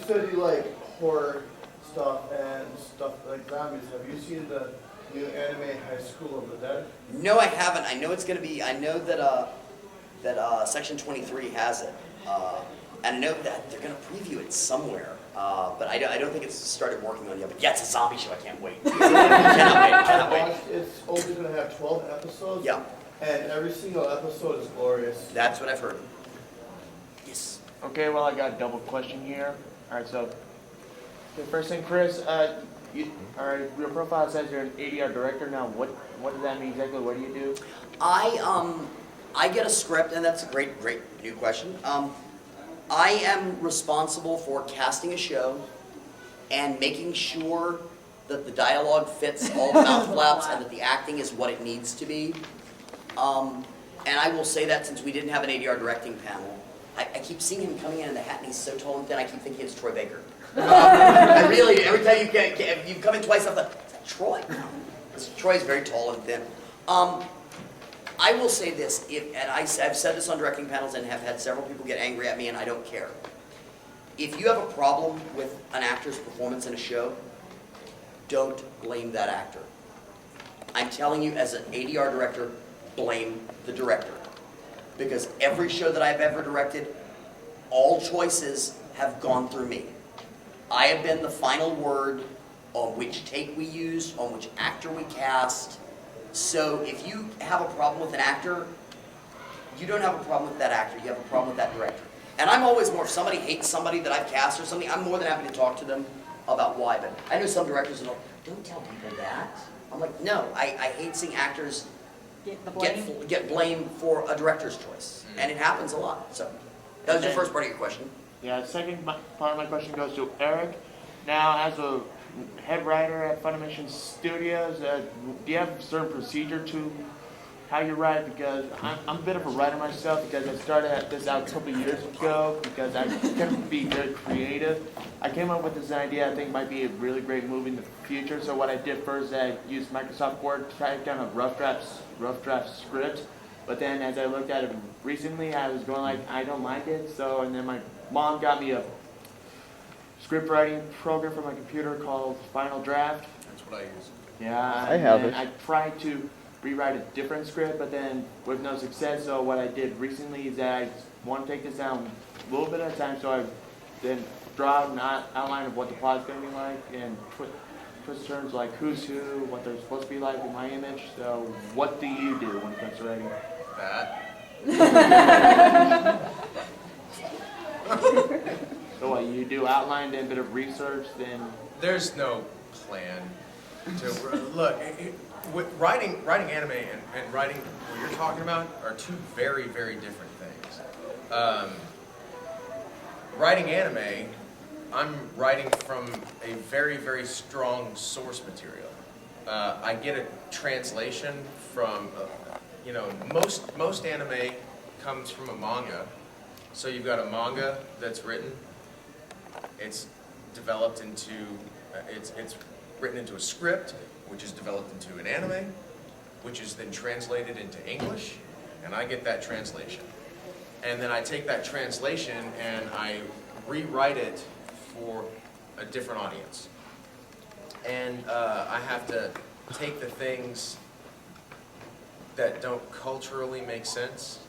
said you like horror stuff and stuff like zombies. Have you seen the new anime High School of the Dead? No, I haven't. I know it's going to be. I know that Section 23 has it, and I know that they're going to preview it somewhere. But I don't think it's started working on it yet. But yeah, it's a zombie show. I can't wait. Cannot wait. It's only going to have 12 episodes. Yeah. And every single episode is glorious. That's what I've heard. Yes. Okay, well, I got a double question here. All right, so okay, first thing, Chris, all right, your profile says you're an ADR director. Now, what does that mean exactly? What do you do? I get a script, and that's a great new question. I am responsible for casting a show and making sure that the dialogue fits all the mouth flaps and that the acting is what it needs to be. And I will say that since we didn't have an ADR directing panel, I keep seeing him coming in the hat and he's so tall and thin, I keep thinking it's Troy Baker. I really, every time you come in twice, I'm like, is that Troy? No. Troy's very tall and thin. I will say this, I've said this on directing panels and have had several people get angry at me, and I don't care. If you have a problem with an actor's performance in a show, don't blame that actor. I'm telling you, as an ADR director, blame the director. Because every show that I've ever directed, all choices have gone through me. I have been the final word on which take we use, on which actor we cast. So if you have a problem with an actor, you don't have a problem with that actor, you have a problem with that director. And I'm always more, if somebody hates somebody that I've cast or something, I'm more than happy to talk to them about why. But I know some directors that don't tell people that. I'm like, no, I hate seeing actors get blamed for a director's choice. And it happens a lot. So that was your first part of your question. Yeah, the second part of my question goes to Eric. Now, as a head writer at Funimation Studios, do you have a certain procedure to how you write? Because I'm a bit of a writer myself, because I started this out a couple of years ago because I couldn't be very creative. I came up with this idea I think might be a really great movie in the future. So what I did first, I used Microsoft Word to type down a rough draft script. But then as I looked at it recently, I was going like, I don't like it. So, and then my mom got me a script writing program for my computer called Final Draft. That's what I use. Yeah, I have it. I tried to rewrite a different script, but then with no success. So what I did recently is that I want to take this down a little bit at a time. So I then draw an outline of what the plot's going to be like, and twist terms like who's who, what they're supposed to be like in my image. So what do you do when it comes to writing? That. So what, you do outline, then a bit of research, then... There's no plan to look. Writing anime and writing what you're talking about are two very, very different things. Writing anime, I'm writing from a very, very strong source material. I get a translation from, most anime comes from a manga. So you've got a manga that's written. It's developed into, it's written into a script, which is developed into an anime, which is then translated into English, and I get that translation. And then I take that translation and I rewrite it for a different audience. And I have to take the things that don't culturally make sense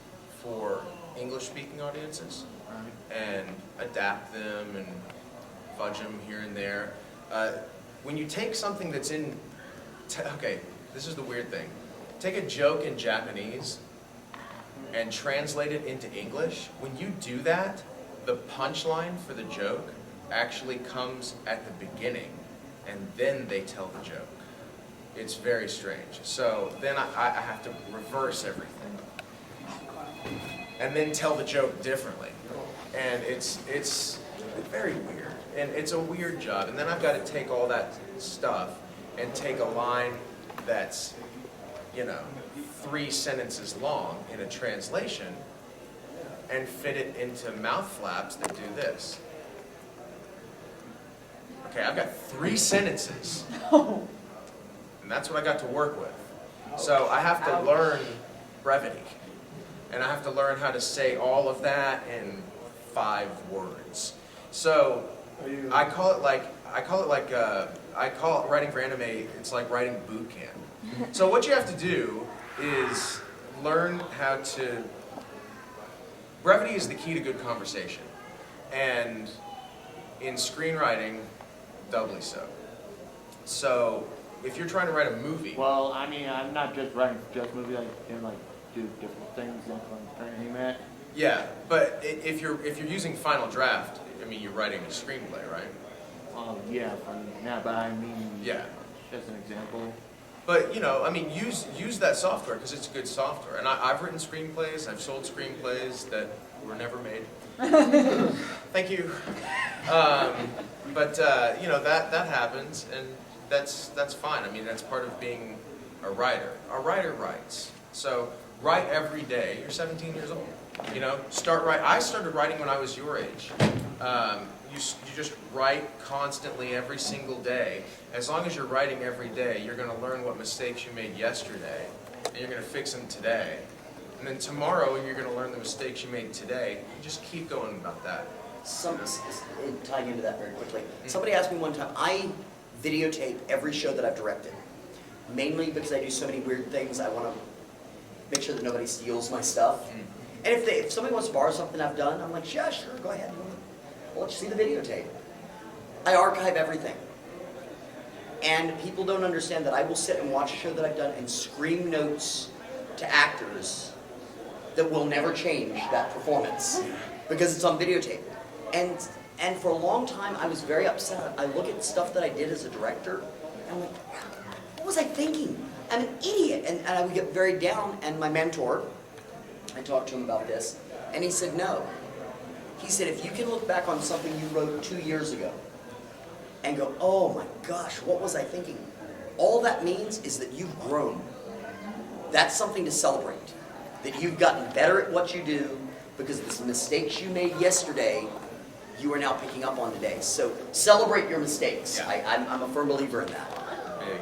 for English-speaking audiences and adapt them and fudge them here and there. When you take something that's in... okay, this is the weird thing. Take a joke in Japanese and translate it into English. When you do that, the punchline for the joke actually comes at the beginning, and then they tell the joke. It's very strange. So then I have to reverse everything and then tell the joke differently. And it's very weird. And it's a weird job. And then I've got to take all that stuff and take a line that's, 3 sentences long in a translation and fit it into mouth flaps that do this. Okay, I've got 3 sentences. And that's what I got to work with. So I have to learn brevity. And I have to learn how to say all of that in 5 words. So Are you? I call it writing for anime. It's like writing boot camp. So what you have to do is learn how to. Brevity is the key to good conversation, and in screenwriting, doubly so. So if you're trying to write a movie, Well, I mean, I'm not just writing just movies. I can like do different things. Like anything that. yeah. But if you're using Final Draft, I mean, you're writing a screenplay, right? Yeah, from yeah, but I mean, Yeah. just an example. But you know, I mean, use that software because it's good software. And I've written screenplays. I've sold screenplays that were never made. Thank you. But you know that happens, and that's fine. I mean, that's part of being a writer. A writer writes. So write every day. You're 17 years old. You know, start write. I started writing when I was your age. You just write constantly every single day. As long as you're writing every day, you're going to learn what mistakes you made yesterday, and you're going to fix them today. And then tomorrow, you're going to learn the mistakes you made today. You just keep going about that. Tying into that very quickly, somebody asked me one time, I videotape every show that I've directed, mainly because I do so many weird things. I want to make sure that nobody steals my stuff. And if somebody wants to borrow something I've done, I'm like, yeah, sure, go ahead. I'll let you see the videotape. I archive everything. And people don't understand that I will sit and watch a show that I've done and scream notes to actors that will never change that performance because it's on videotape. And for a long time, I was very upset. I look at stuff that I did as a director, and I'm like, what was I thinking? I'm an idiot. And I would get very down, and my mentor, I talked to him about this, and he said, no. He said, if you can look back on something you wrote 2 years ago and go, oh my gosh, what was I thinking? All that means is that you've grown. That's something to celebrate. That you've gotten better at what you do because of the mistakes you made yesterday, you are now picking up on today. So celebrate your mistakes. Yeah. I'm a firm believer in that. Big.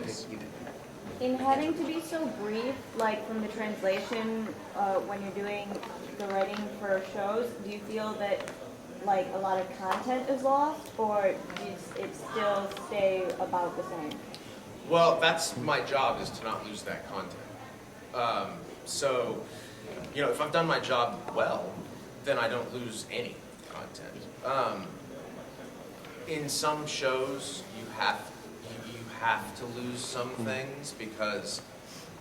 Yes. In having to be so brief, like from the translation, when you're doing the writing for shows, do you feel that like a lot of content is lost, or does it still stay about the same? Well, that's my job, is to not lose that content. So, you know, if I've done my job well, then I don't lose any content. In some shows, you have to lose some things because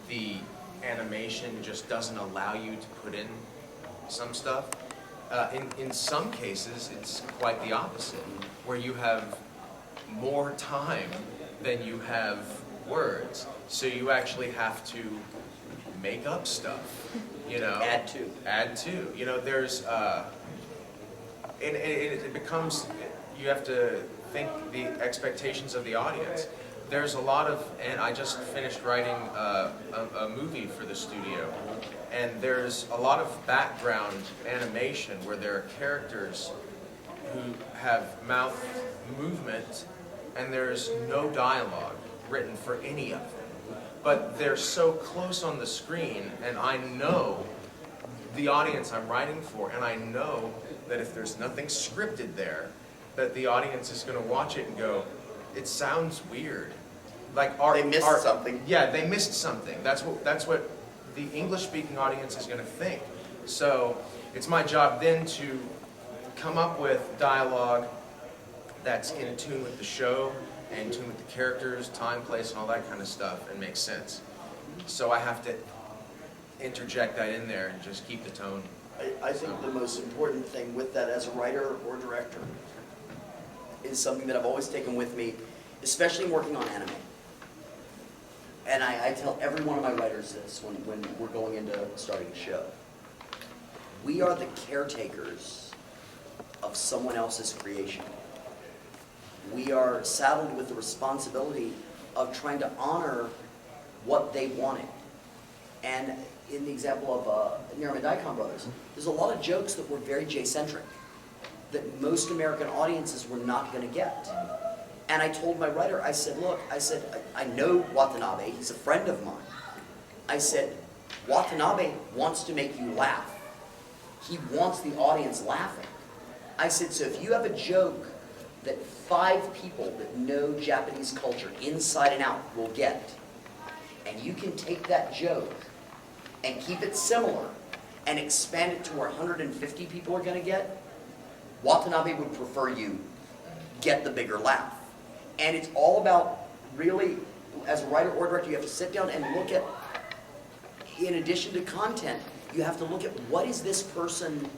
the animation just doesn't allow you to put in some stuff. In some cases, it's quite the opposite, where you have more time than you have words. So you actually have to make up stuff, you know. Add to. You know, there's, and it becomes, you have to think the expectations of the audience. There's a lot of, and I just finished writing a movie for the studio, and there's a lot of background animation where there are characters who have mouth movement, and there's no dialogue written for any of them. But they're so close on the screen, and I know the audience I'm writing for, and I know that if there's nothing scripted there, that the audience is going to watch it and go, it sounds weird. Like They missed something. Yeah, they missed something. That's what the English-speaking audience is going to think. So it's my job then to come up with dialogue that's in tune with the show, and in tune with the characters, time, place, and all that kind of stuff, and make sense. So I have to interject that in there and just keep the tone. I think the most important thing with that as a writer or director is something that I've always taken with me, especially working on anime. And I tell every one of my writers this when we're going into starting a show. We are the caretakers of someone else's creation. We are saddled with the responsibility of trying to honor what they wanted. And in the example of Daikon Brothers, there's a lot of jokes that were very J-centric, that most American audiences were not going to get. And I told my writer, I said, look, I know Watanabe, he's a friend of mine. I said, Watanabe wants to make you laugh. He wants the audience laughing. I said, so if you have a joke that 5 people that know Japanese culture inside and out will get, and you can take that joke and keep it similar and expand it to where 150 people are gonna get, Watanabe would prefer you get the bigger laugh. And it's all about really, as a writer or director, you have to sit down and look at, in addition to content, you have to look at what is this person,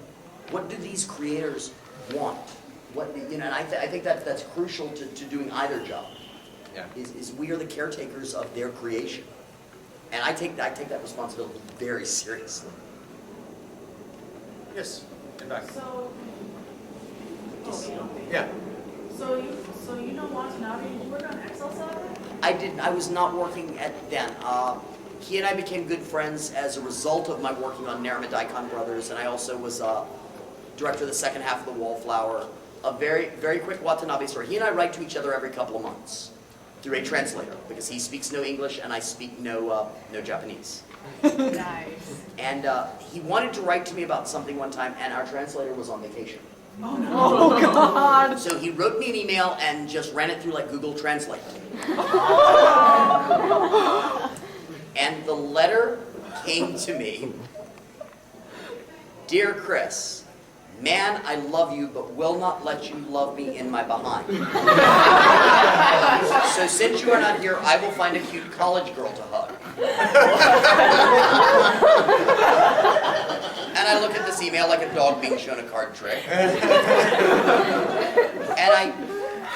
what do these creators want? What, you know, and I think that that's crucial to doing either job. Yeah. Is we are the caretakers of their creation. And I take that responsibility very seriously. Yes, in back. So, Yeah. so you know Watanabe, did you work on Excel software? I was not working at then. He and I became good friends as a result of my working on Geek.Kon Brothers, and I also was director of the second half of The Wallflower. A very, very quick Watanabe story. He and I write to each other every couple of months through a translator, because he speaks no English and I speak no Japanese. Nice. And he wanted to write to me about something one time, and our translator was on vacation. Oh no. Oh God. So he wrote me an email and just ran it through like Google Translate. And the letter came to me. Dear Chris, man, I love you, but will not let you love me in my behind. So since you are not here, I will find a cute college girl to hug. And I look at this email like a dog being shown a card trick. And I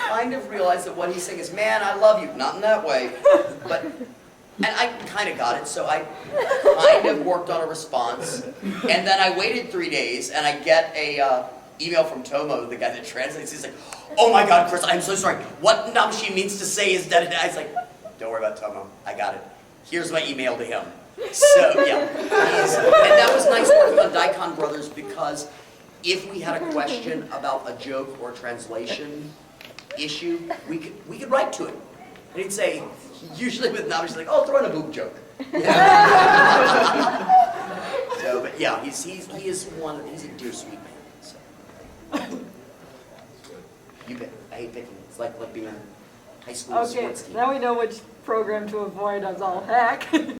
kind of realize that what he's saying is, man, I love you. Not in that way, but, and I kind of got it, so I kind of worked on a response. And then I waited 3 days, and I get a email from Tomo, the guy that translates. He's like, oh my God, Chris, I'm so sorry. What Namshi means to say is da-da-da. I was like, don't worry about Tomo. I got it. Here's my email to him. So, yeah. And that was nice working on Geek.Kon Brothers, because if we had a question about a joke or translation issue, we could write to him. And he'd say, usually with Namish, he's like, oh, throw in a boob joke. So, but yeah, he's a dear sweet man. So. You pick. I hate picking. It's like being on high school Okay, sports team. now we know which program to avoid as all heck.